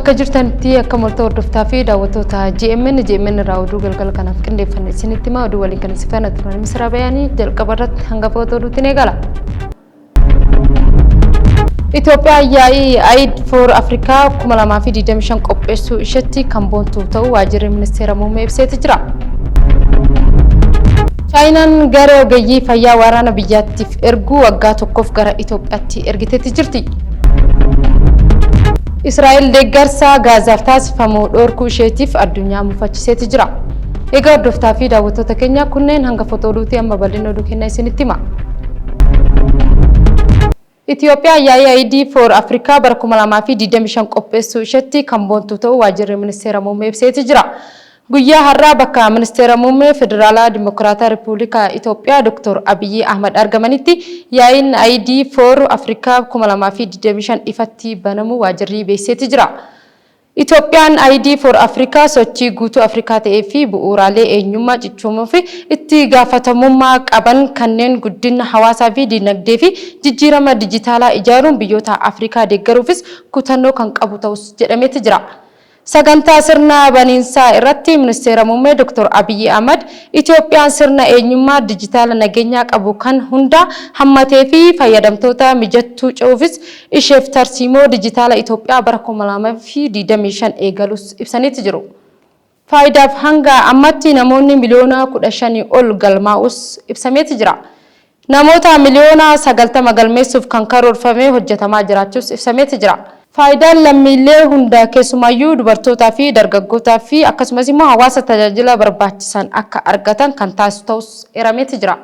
Akka jirtanitti akka moltoo hordoftaa fi daawwattoota GMN raawuduu galgala kanaaf qindeeffanne isinitti himaa oduu waliin kan isifana turan misira bayaanii jalqaba irratti hangafa oduutiin eegala. Itoophiyaa yaa'ii Aid for Africa 2025 qopheessuu isheetti kan boontuu ta'uu waajjirri ministeera muummee ibseeti jira. Chaayinaan gara ogeeyyii fayyaa waraana biyyaatiif erguu waggaa tokkoof gara Itoophiyaatti ergiteetti jirti. Israa'el deeggarsa Gaazaaf taasifamu dhorkuu isheetiif addunyaa mufachiiseeti jira. Egaa hordoftaa fi daawwattoota keenya kunneen hangafa oduutii amma bal'ina oduu kennaa isinitti hima. Itoophiyaa yaa'ii Aid for Africa bara 2025 qopheessuu isheetti kan boontuu ta'uu waajjirri ministeera muummee ibseeti jira. Guyyaa har'aa bakka ministeera muummee federaalaa Dimokiraataa Ripuubilika Itoophiyaa Dr. Abiy Ahmed argamanitti yaa'iin Aid for Africa 2025 ifatti banamu waajjirri beeksiseeti jira. Itoophiyaan Aid for Africa sochii guutuu Afrikaa ta'ee fi bu'uuraalee eenyummaa cichoomuu fi itti gaafatamummaa qaban kanneen guddina hawaasaa fi dinagdee fi jijjiirama dijitaalaa ijaaruun biyyoota Afrikaa deeggaruufis kutannoo kan qabu ta'us jedhameeti jira. Sagantaa sirna baniinsaa irratti ministeera muummee Dr. Abiy Ahmed Itoophiyaan sirna eenyummaa dijitaala nageenyaa qabu kan hunda hammatee fi fayyadamtoota mijattuu ce'uufis isheef tarsiimoo dijitaala Itoophiyaa bara 2025 eegalus ibsaniiti jiru. Faayidaaf hanga ammatti namoonni miliyoona 15 ol galmaa'us ibsameeti jira. Namoota miliyoona 90 galmeessuuf kan karoorfamee hojjetamaa jiraachuus ibsameeti jira. Faayidaan lammiilee hunda keessumayyuu dubartootaa fi dargaggootaa fi akkasumas immoo hawaasa tajaajila barbaachisan akka argatan kan taasisu ta'us eerameeti jira.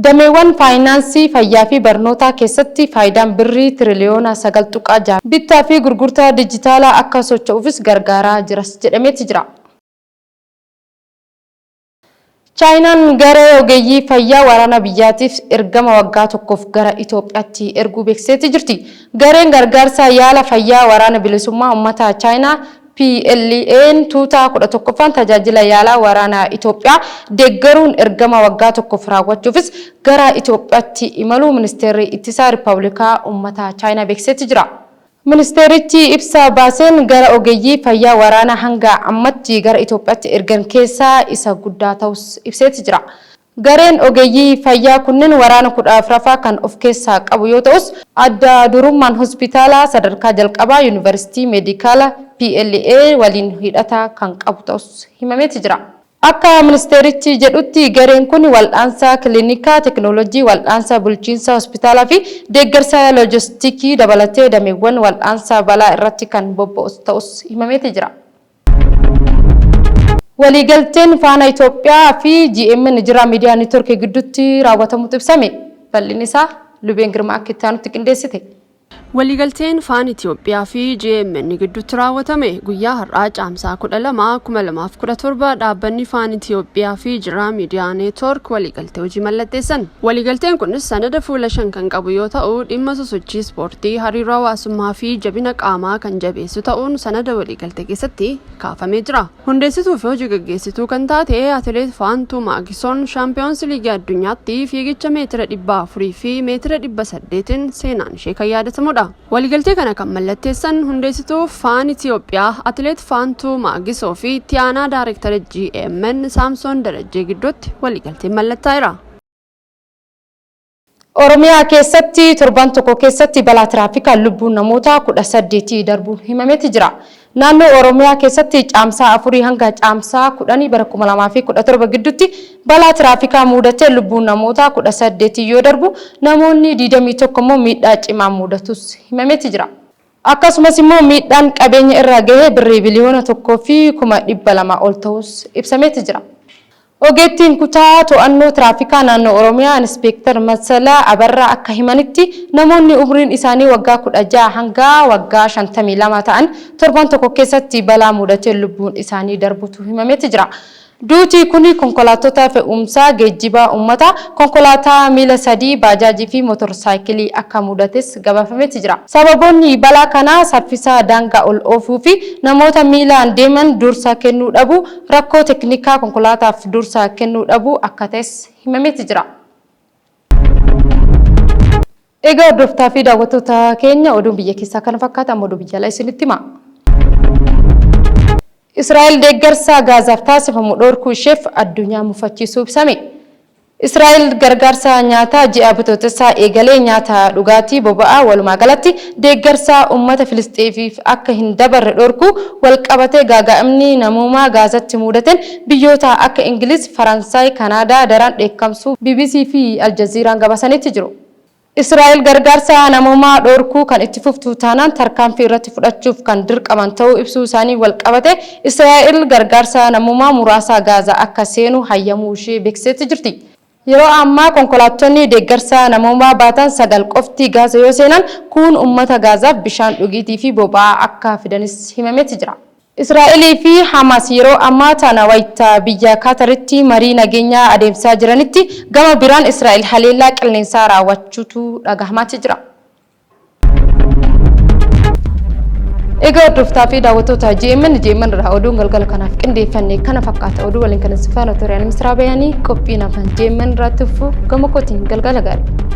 Dameewwan faayinaansii fayyaa fi barnootaa keessatti faayidaan birrii tiriliyoona 9.6 bittaa fi gurgurtaa dijitaalaa akka socho'uufis gargaaraa jiras jedhameeti jira. Chaayinaan gara ogeeyyii fayyaa waraana biyyaatiif ergama waggaa tokkoof gara Itoophiyaatti erguu beeksiseeti jirti. Gareen gargaarsa yaala fayyaa waraana bilisummaa uummata Chaayinaa PLA'n tuutaa 11ffaan tajaajila yaalaa waraana Itoophiyaa deeggaruun ergama waggaa tokkoof raawwachuufis gara Itoophiyaatti imaluu ministeerri ittisaa Riippaabilikaa uummata Chaayinaa beeksiseeti jira. Ministeerichi ibsa baaseen gara ogeeyyii fayyaa waraana hanga ammatti gara Itoophiyaatti ergan keessaa isa guddaa ta'us ibseeti jira. Gareen ogeeyyii fayyaa kunneen waraana 14ffaa kan of keessaa qabu yoo ta'us adda durummaan hospitaala sadarkaa jalqabaa yuunivarsiitii meedikaala PLA waliin hidhata kan qabu ta'us himameeti jira. Akka ministeerichi jedhutti gareen kun wal'aansa kiliinikaa teknoolojii wal'aansa bulchiinsa hospitaalaa fi deeggarsa loojistiikii dabalatee dameewwan wal'aansa balaa irratti kan bobba'us ta'us himameeti jira. Waliigalteen faana Itoophiyaa fi GMN jira miidiyaa neetworkii gidduutti raawwatamutu ibsame. Bal'inni isaa Lubeen Girmaa akka itti aanutti qindeessite. Waliigalteen faana Itoophiyaa fi GMN gidduutti raawwatame guyyaa har'aa caamsaa 12 2017 dhaabbanni faana Itoophiyaa fi jira miidiyaa neetwork waliigaltee hojii mallatteessan. Waliigalteen kunis sanada fuula 5 kan qabu yoo ta'u dhimma sosochii ispoortii hariiroo hawaasummaa fi jabina qaamaa kan jabeessu ta'uun sanada waliigaltee keessatti kaafamee jira. Hundeessituu fi hojii gaggeessituu kan taate atileet Faantuu Maagisoon shaampiyoons liigii addunyaatti fiigicha meetira 400 fi meetira 800 seenaan ishee kan yaadatamudha. Waliigaltee kana kan mallatteessan hundeessituu faana Itoophiyaa atileet Faantuu Maagisoo fi itti aanaa daayireektara GMN Saamsoon Darajjee gidduutti waliigalteen mallattaa'eera. Oromiyaa keessatti torban tokko keessatti balaa tiraafikaa lubbuun namoota 18 darbuun himameeti jira. Naannoo Oromiyaa keessatti caamsaa 4 hanga caamsaa 10 bara 2017 gidduutti balaa tiraafikaa mudatee lubbuun namoota 18 yoo darbu namoonni 21 immoo miidhaa cimaa mudatus himameeti jira. Akkasumas immoo miidhaan qabeenya irraa gahee birrii biliyoona 1 fi 200,000 ol ta'us ibsameeti jira. Ogeettiin kutaa to'annoo tiraafikaa naannoo Oromiyaa Inspektar Masalaa Abarraa akka himanitti namoonni umriin isaanii waggaa 16 hanga waggaa 52 ta'an torban tokko keessatti balaa mudatee lubbuun isaanii darbutu himameeti jira. Duuti kuni konkolaattota fe'umsaa geejjibaa uummataa konkolaataa miila 3 baajaajii fi motorsaayikilii akka mudates gabaafameeti jira. Sababoonni balaa kanaa saffisa daangaa ol oofuu fi namoota miilaan deeman dursa kennuu dhabu rakkoo teknikaa konkolaataaf dursa kennuu dhabu akka ta'es himameeti jira. Egaa hordoftoota fi daawwattoota keenya oduun biyya keessaa kana fakkaata oduu biyya alaa isinitti hima. Israa'el deeggarsa Gaazaaf taasifamu dhorkuu isheef addunyaa mufachiisuu ibsame. Israa'el gargaarsa nyaataa ji'a bitootessaa eegalee nyaata dhugaatii boba'aa walumaa galatti deeggarsa uummata Filistiiniif akka hin dabarre dhorkuu walqabatee gaaga'amni namummaa Gaazatti mudateen biyyoota akka Ingiliz, Faransaay, Kanaadaa daran dheekkamsuu BBC fi Aljazeeraan gabaasanitti jiru. Israa'el gargaarsa namummaa dhorkuu kan itti fuftu taanaan tarkaanfii irratti fudhachuuf kan dirqaman ta'uu ibsuu isaanii walqabate Israa'el gargaarsa namummaa muraasa Gaazaa akka seenu hayyamuu ishee beeksisetti jirti. Yeroo ammaa konkolaattonni deeggarsa namummaa baatan 9 qofti Gaazaa yoo seenan kun uummata Gaazaaf bishaan dhugiitii fi boba'aa akka fidanis himametti jira. Israa'elii fi Hamas yeroo ammaa tana wayita biyya Qaataritti marii nageenyaa adeemsaa jiranitti gama biraan Israa'el haleellaa qilleensaa raawwachuutu dhagahamaatti jira. Egaa hordoftaa fi daawwattoota GMN irraa oduun galgala kanaaf qindeeffannee kana fakkaata oduu waliin kan sifaana tureen misraa bayanii qophii nafan GMN irratti gama kootiin galgala gaarii.